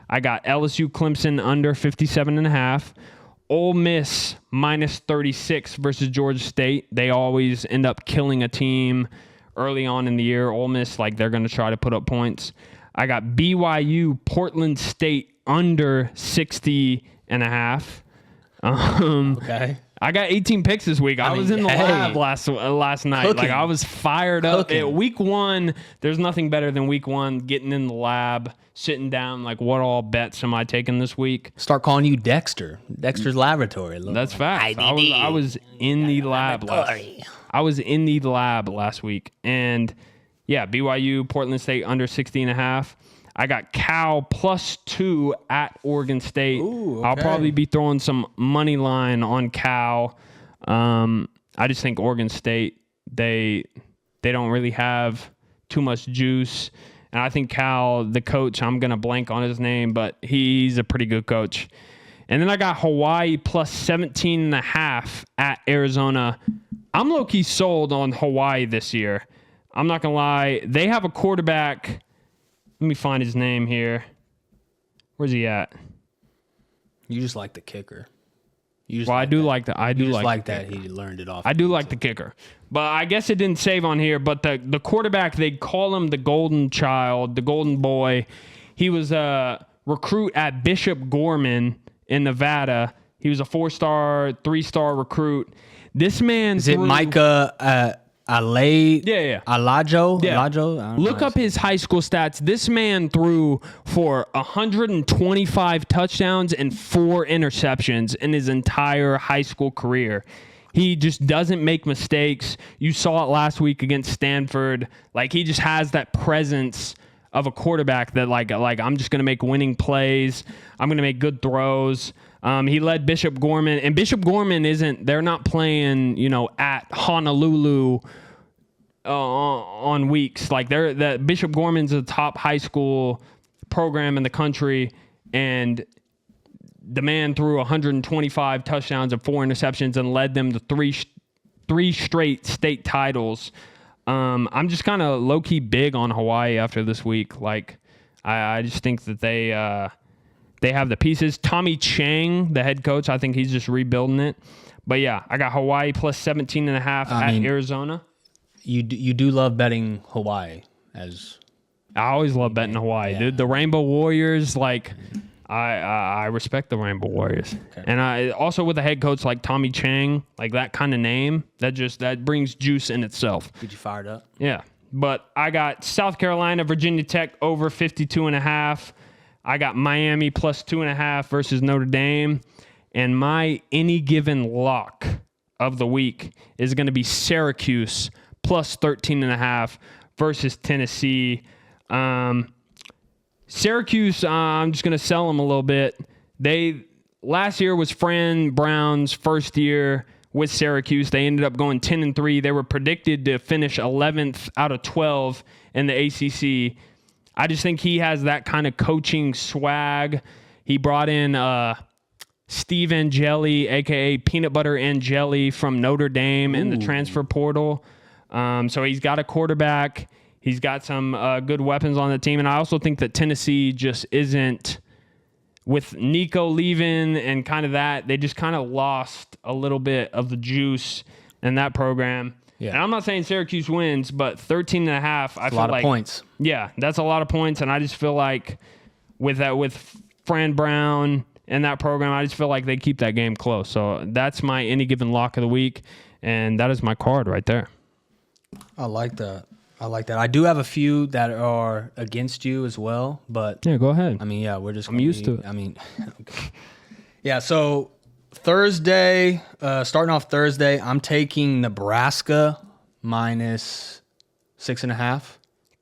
I got LSU Clemson under 57.5. Ole Miss minus 36 versus Georgia State. They always end up killing a team early on in the year. Ole Miss, like, they're going to try to put up points. I got BYU Portland State under 60.5. Okay. I got 18 picks this week. I was in the lab last night. Cooking. Like, I was fired up. Cooking. At week 1, there's nothing better than week 1, getting in the lab, sitting down, like, what all bets am I taking this week? Start calling you Dexter. Dexter's Laboratory. That's facts. I was in the lab last week. And, yeah, BYU, Portland State under 60.5. I got Cal plus 2 at Oregon State. Ooh, okay. I'll probably be throwing some money line on Cal. I just think Oregon State, they don't really have too much juice. And I think Cal, the coach, I'm going to blank on his name, but he's a pretty good coach. And then I got Hawaii plus 17.5 at Arizona. I'm low-key sold on Hawaii this year. I'm not going to lie. They have a quarterback. Let me find his name here. Where's he at? You just like the kicker. I do like that. He learned it off. I do like the kicker. But I guess it didn't save on here. But the quarterback, they call him the golden child, the golden boy. He was a recruit at Bishop Gorman in Nevada. He was a 4-star, 3-star recruit. This man Is it Micah Alajo? Yeah. Alajo? Look up his high school stats. This man threw for 125 touchdowns and 4 interceptions in his entire high school career. He just doesn't make mistakes. You saw it last week against Stanford. Like, he just has that presence of a quarterback that like I'm just going to make winning plays. I'm going to make good throws. He led Bishop Gorman, and Bishop Gorman they're not playing, at Honolulu on weeks. Like, Bishop Gorman's a top high school program in the country, and the man threw 125 touchdowns and 4 interceptions and led them to three straight state titles. I'm just kind of low-key big on Hawaii after this week. Like, I just think that they have the pieces. Tommy Chang, the head coach, I think he's just rebuilding it. But, yeah, I got Hawaii plus 17.5 at Arizona. You do love betting Hawaii. I always love betting Hawaii, dude. The Rainbow Warriors, like, I respect the Rainbow Warriors. Okay. And I also with a head coach like Tommy Chang, like that kind of name, that brings juice in itself. Get you fired up? Yeah. But I got South Carolina, Virginia Tech over 52.5. I got Miami plus 2.5 versus Notre Dame. And my any given lock of the week is going to be Syracuse plus 13.5 versus Tennessee. Syracuse, I'm just going to sell them a little bit. Last year was Fran Brown's first year with Syracuse. They ended up going 10-3. They were predicted to finish 11th out of 12 in the ACC. I just think he has that kind of coaching swag. He brought in Steve Angeli, a.k.a. Peanut Butter and Jelly from Notre Dame in the transfer portal. So he's got a quarterback. He's got some good weapons on the team. And I also think that Tennessee just isn't, with Nico leaving and kind of that, they just kind of lost a little bit of the juice in that program. Yeah. And I'm not saying Syracuse wins, but 13.5, I feel like a lot of points. Yeah, that's a lot of points. And I just feel like with Fran Brown and that program, I just feel like they keep that game close. So that's my any given lock of the week. And that is my card right there. I like that. I do have a few that are against you as well, but yeah, go ahead. I mean, yeah, we're just. I'm used to it. I mean, okay. Yeah. So Thursday, starting off Thursday, I'm taking Nebraska minus 6.5.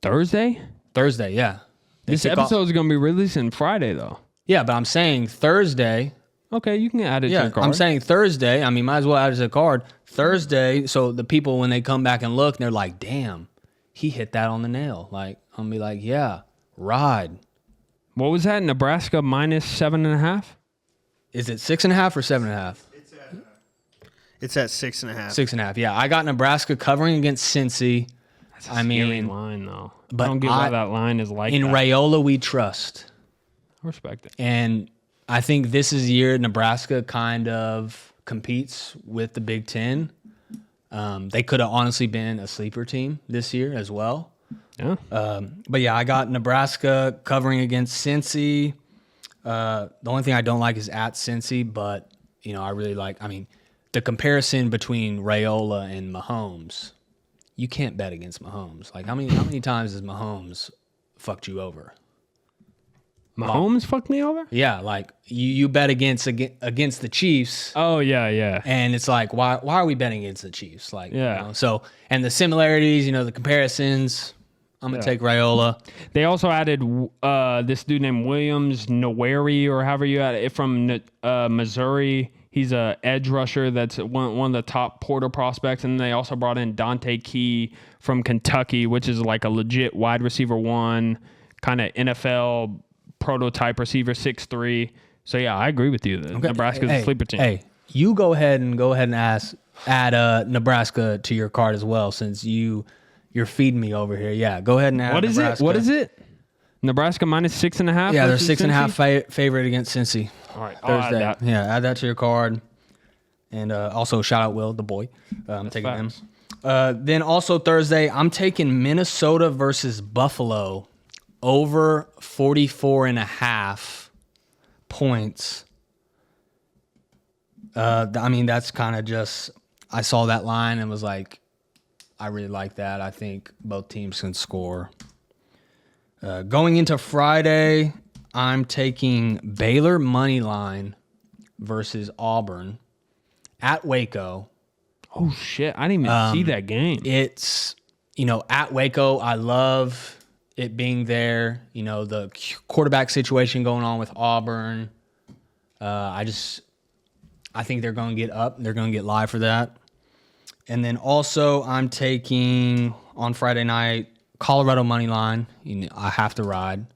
Thursday, yeah. This episode is going to be releasing Friday, though. Yeah, but I'm saying Thursday. Okay, you can add it to your card. I'm saying Thursday. I mean, might as well add it to the card. Thursday, so the people, when they come back and look, they're like, damn, he hit that on the nail. Like, I'm going to be like, yeah, ride. What was that? Nebraska minus 7.5? Is it 6.5 or 7.5? It's at 6.5. 6.5, yeah. I got Nebraska covering against Cincy. That's a scary line, though. But I don't get why that line is like in that. Raiola, we trust. I respect it. And I think this is the year Nebraska kind of competes with the Big Ten. They could have honestly been a sleeper team this year as well. Yeah. But yeah, I got Nebraska covering against Cincy. The only thing I don't like is at Cincy, but I really like. I mean, the comparison between Raiola and Mahomes, you can't bet against Mahomes. Like how many times has Mahomes fucked you over? Mahomes fucked me over? Yeah, like you bet against the Chiefs. Oh yeah. And it's like, why are we betting against the Chiefs? Like, yeah. So, and the similarities, the comparisons. I'm gonna take Raiola. They also added this dude named Williams Noweri, or however you add it, from Missouri. He's a edge rusher that's one of the top Porter prospects, and they also brought in Dante Key from Kentucky, which is like a legit wide receiver one, kind of NFL prototype receiver, 6'3". So yeah, I agree with you. Nebraska's a sleeper team. Hey, you go ahead and add Nebraska to your card as well, since you're feeding me over here. Yeah, go ahead and add Nebraska. What is it? Nebraska minus 6.5? Yeah, they're 6.5 favorite against Cincy. All right, Thursday. I'll add that. Yeah, add that to your card. And also shout out Will, the boy. I'm taking facts. him. Then also Thursday, I'm taking Minnesota versus Buffalo over 44.5 points. I mean, that's kind of just, I saw that line and was like, I really like that. I think both teams can score. Going into Friday, I'm taking Baylor money line versus Auburn at Waco. Oh shit! I didn't even see that game. It's at Waco. I love it being there. The quarterback situation going on with Auburn. I think they're going to get up. They're going to get live for that. And then also I'm taking on Friday night Colorado money line. I have to ride.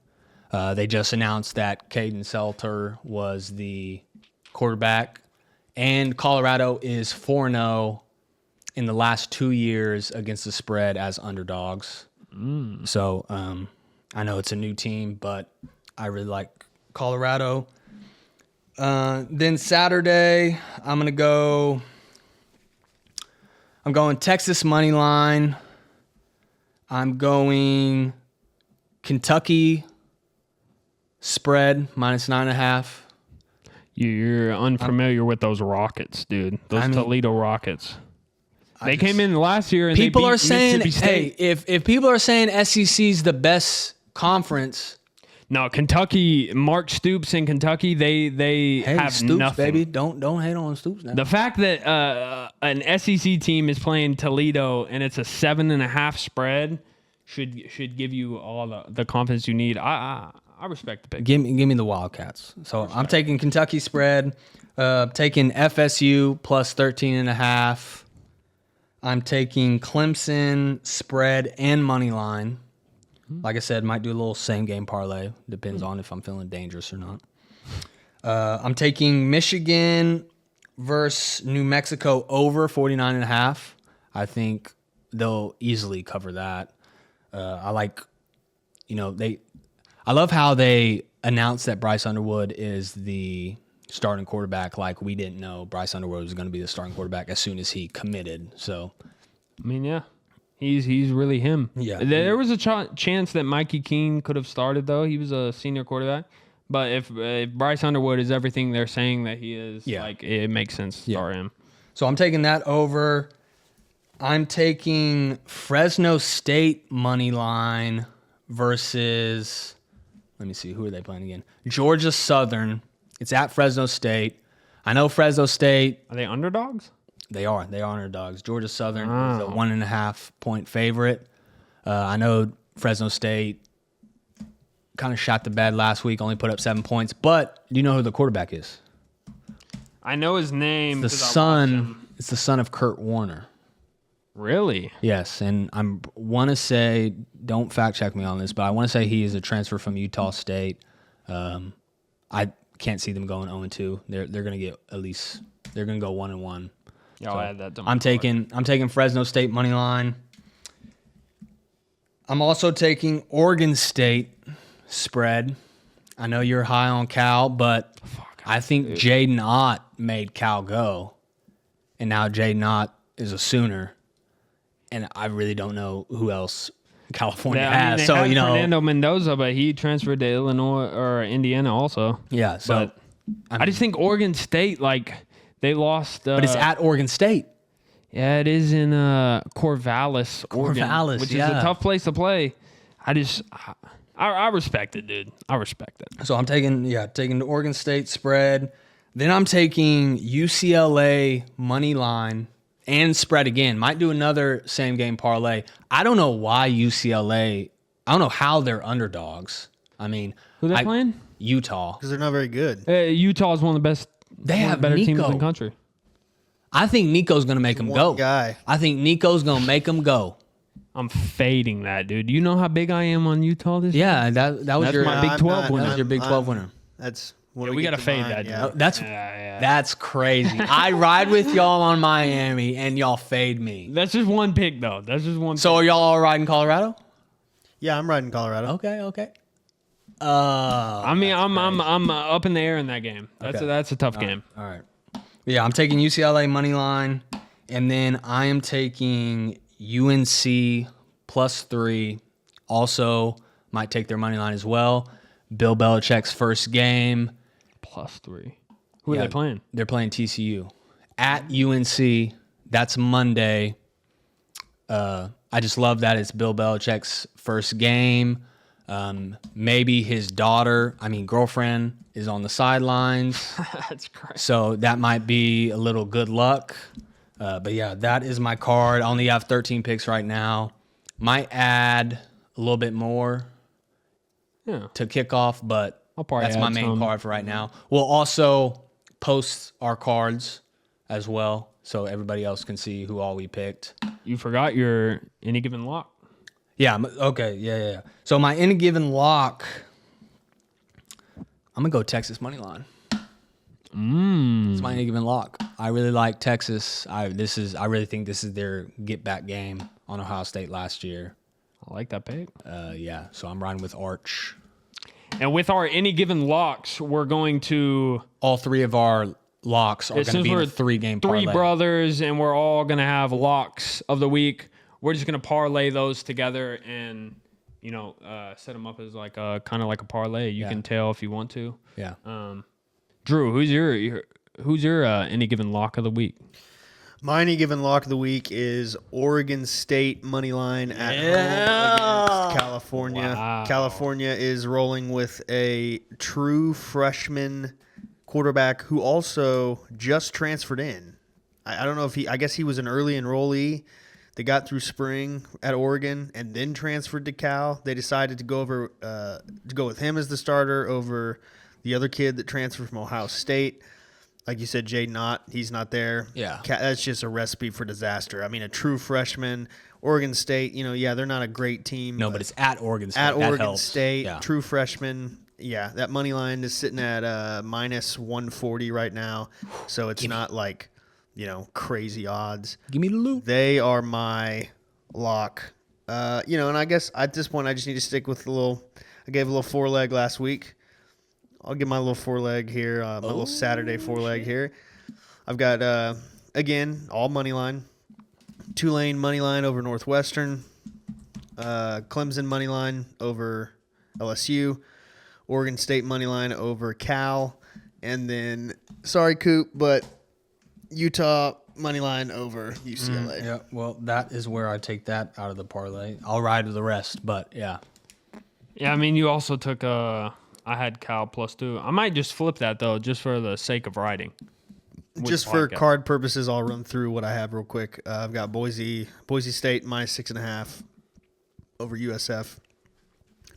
They just announced that Caden Selter was the quarterback, and Colorado is 4-0 in the last 2 years against the spread as underdogs. So I know it's a new team, but I really like Colorado. Then Saturday, I'm going Texas money line. I'm going Kentucky spread minus 9.5. You're unfamiliar with those Rockets, dude. Those Toledo Rockets. They came in last year and people they beat are saying, Mississippi State. hey, if people are saying SEC's the best conference, No, Kentucky, Mark Stoops in Kentucky, they hey, have Stoops, nothing. baby, don't hate on Stoops now. The fact that an SEC team is playing Toledo and it's a 7.5 spread should give you all the confidence you need. I respect the pick. Give me the Wildcats. So I'm taking Kentucky spread, taking FSU plus 13.5. I'm taking Clemson spread and money line. Like I said, might do a little same game parlay. Depends on if I'm feeling dangerous or not. I'm taking Michigan versus New Mexico over 49.5. I think they'll easily cover that. I love how they announced that Bryce Underwood is the starting quarterback. Like, we didn't know Bryce Underwood was going to be the starting quarterback as soon as he committed. So, I mean, yeah. He's really him. Yeah. There was a chance that Mikey Keene could have started, though. He was a senior quarterback. But if Bryce Underwood is everything they're saying that he is, like, it makes sense to start him. So I'm taking that over. I'm taking Fresno State money line versus, let me see, who are they playing again? Georgia Southern. It's at Fresno State. I know Fresno State. Are they underdogs? They are underdogs. Georgia Southern is a 1.5 point favorite. I know Fresno State kind of shot the bed last week, only put up 7 points. But do you know who the quarterback is? I know his name. It's the son of Kurt Warner. Really? Yes, and I want to say, don't fact check me on this, but I want to say he is a transfer from Utah State. I can't see them going 0-2. They're going to get at least, they're going to go 1-1. Yeah, I'll add that to my I'm taking Fresno State money line. I'm also taking Oregon State spread. I know you're high on Cal, but I think Jaden Ott made Cal go, and now Jaden Ott is a Sooner, and I really don't know who else California has. They So had Fernando Mendoza, but he transferred to Illinois or Indiana also. Yeah. So I just think Oregon State, like, they lost. But it's at Oregon State. Yeah, it is in Corvallis, Oregon, Corvallis, which is a tough place to play. I respect it, dude. I respect it. So I'm taking the Oregon State spread. Then I'm taking UCLA money line and spread again. Might do another same game parlay. I don't know why UCLA. I don't know how they're underdogs. I mean, Who they playing? Utah. Because they're not very good. Utah is one of the best. They one of have the better teams Nico. in the country. I think Nico's gonna make them go. Guy. I think Nico's gonna make them go. I'm fading that, dude. You know how big I am on Utah this year? Yeah, that was That's your my Big 12 winner. That was your Big 12 winner. That's Yeah, when we got to get fade mine, that, dude. yeah. That's crazy. I ride with y'all on Miami, and y'all fade me. That's just one pick, though. That's just one. So are y'all all riding Colorado? Yeah, I'm riding Colorado. Okay. I mean, I'm up in the air in that game. That's a tough game. All right. Yeah, I'm taking UCLA money line, and then I am taking UNC +3. Also, might take their money line as well. Bill Belichick's first game. +3. Who are they playing? They're playing TCU at UNC. That's Monday. I just love that it's Bill Belichick's first game. Maybe his girlfriend is on the sidelines. That's crazy. So that might be a little good luck. But yeah, that is my card. I only have 13 picks right now. Might add a little bit more to kick off, but that's my main card for right now. We'll also post our cards as well so everybody else can see who all we picked. You forgot your any given lock. Yeah, okay, yeah. So my any given lock, I'm going to go Texas money line. It's my any given lock. I really like Texas. I really think this is their get back game on Ohio State last year. I like that pick. Yeah, so I'm riding with Arch. And with our any given locks, we're going to All three of our locks are going to be in a 3-game parlay. Three brothers, and we're all going to have locks of the week. We're just going to parlay those together and, set them up as like a kind of like a parlay. You can tell if you want to. Yeah. Drew, who's your any given lock of the week? My any given lock of the week is Oregon State money line at home against California. Wow. California is rolling with a true freshman quarterback who also just transferred in. I don't know if I guess he was an early enrollee. They got through spring at Oregon and then transferred to Cal. They decided to go with him as the starter over the other kid that transferred from Ohio State. Like you said, Jaden Ott, he's not there. Yeah. That's just a recipe for disaster. I mean, a true freshman, Oregon State, they're not a great team. No, but it's at Oregon State. At That Oregon helps. State, Yeah. true freshman. Yeah, that money line is sitting at minus 140 right now. So it's not like, crazy odds. Give me the loot. They are my lock. And I guess at this point I just need to stick with I gave a little 4-leg last week. I'll give my little 4-leg here, my little Saturday 4-leg here. I've got, again, all money line. Tulane money line over Northwestern. Clemson money line over LSU. Oregon State money line over Cal. And then, sorry, Coop, but Utah money line over UCLA. Yeah, well, that is where I take that out of the parlay. I'll ride with the rest, but yeah. Yeah, I mean, you also took I had Cal +2. I might just flip that, though, just for the sake of riding. Just for card purposes, I'll run through what I have real quick. I've got Boise State minus 6.5 over USF.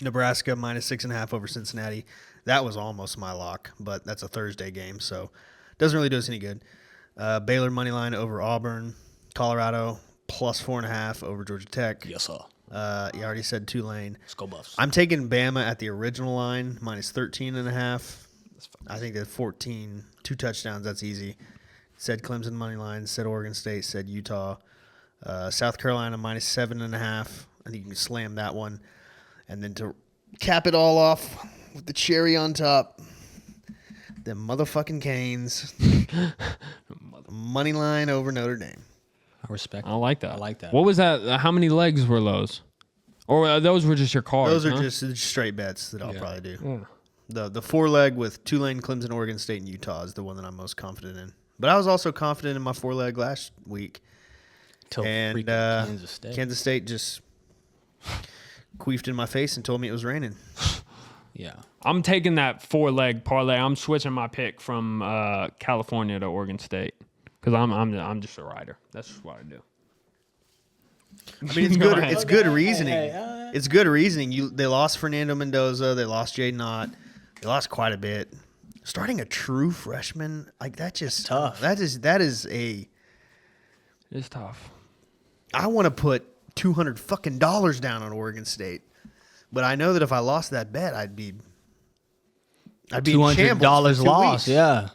Nebraska minus 6.5 over Cincinnati. That was almost my lock, but that's a Thursday game, so doesn't really do us any good. Baylor money line over Auburn. Colorado plus 4.5 over Georgia Tech. Yes, sir. You already said Tulane. Let's go Buffs. I'm taking Bama at the original line, minus 13.5. I think that 14, 2 touchdowns, that's easy. Said Clemson money line, said Oregon State, said Utah. South Carolina minus 7.5. I think you can slam that one. And then to cap it all off with the cherry on top, the motherfucking Canes. Money line over Notre Dame. I respect I like that. I like that. What was that? How many legs were those? Or those were just your cards? Those are huh? just straight bets that I'll probably do. Yeah. The 4-leg with Tulane, Clemson, Oregon State, and Utah is the one that I'm most confident in. But I was also confident in my 4-leg last week. Till And freaking Kansas State. Kansas State just queefed in my face and told me it was raining. Yeah. I'm taking that 4-leg parlay. I'm switching my pick from California to Oregon State because I'm just a rider. That's just what I do. I mean, it's Go good. ahead. It's good reasoning. It's good reasoning. They lost Fernando Mendoza. They lost Jaden Ott. They lost quite a bit. Starting a true freshman like that just Tough. That is a. It's tough. I want to put $200 down on Oregon State, but I know that if I lost that bet, I'd be in shambles $200 for 2 loss. weeks. Yeah.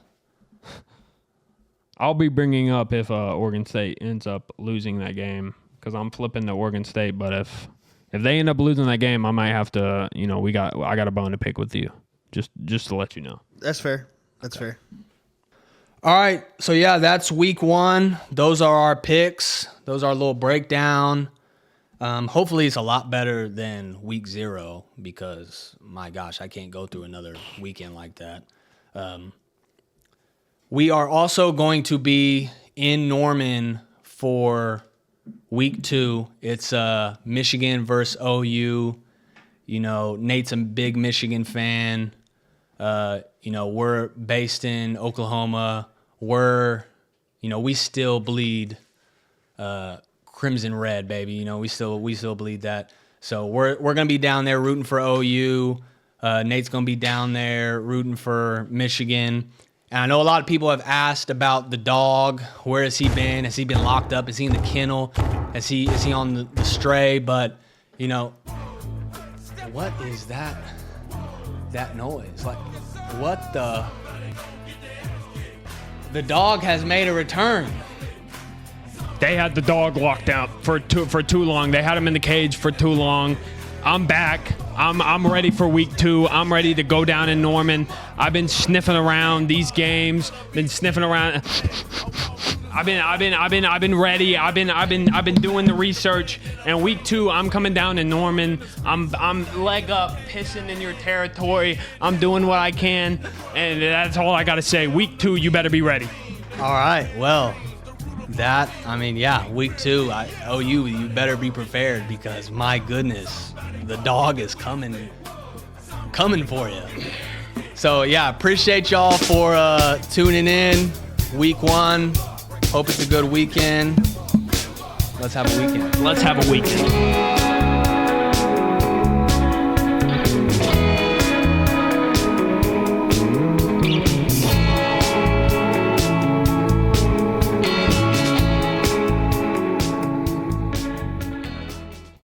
I'll be bringing up if Oregon State ends up losing that game because I'm flipping to Oregon State. But if they end up losing that game, I might have to. I got a bone to pick with you. Just to let you know. That's fair. That's fair. All right. So, yeah, that's week 1. Those are our picks. Those are a little breakdown. Hopefully it's a lot better than week 0 because, my gosh, I can't go through another weekend like that. We are also going to be in Norman for week 2. It's Michigan versus OU. Nate's a big Michigan fan. We're based in Oklahoma. We still bleed crimson red, baby. We still bleed that. So we're gonna be down there rooting for OU. Nate's gonna be down there rooting for Michigan. And I know a lot of people have asked about the dog. Where has he been? Has he been locked up? Is he in the kennel? Is he on the stray? But what is that noise? Like, what the? The dog has made a return. They had the dog locked out for too long. They had him in the cage for too long. I'm back. I'm ready for week 2. I'm ready to go down in Norman. I've been sniffing around these games. Been sniffing around. I've been ready. I've been doing the research. And week 2, I'm coming down in Norman. I'm leg up, pissing in your territory. I'm doing what I can, and that's all I gotta say. Week 2, you better be ready. All right. Well, That, I mean, yeah, week 2, you better be prepared because my goodness, the dog is coming for you. So yeah, appreciate y'all for tuning in. Week 1, hope it's a good weekend. Let's have a weekend. Let's have a weekend.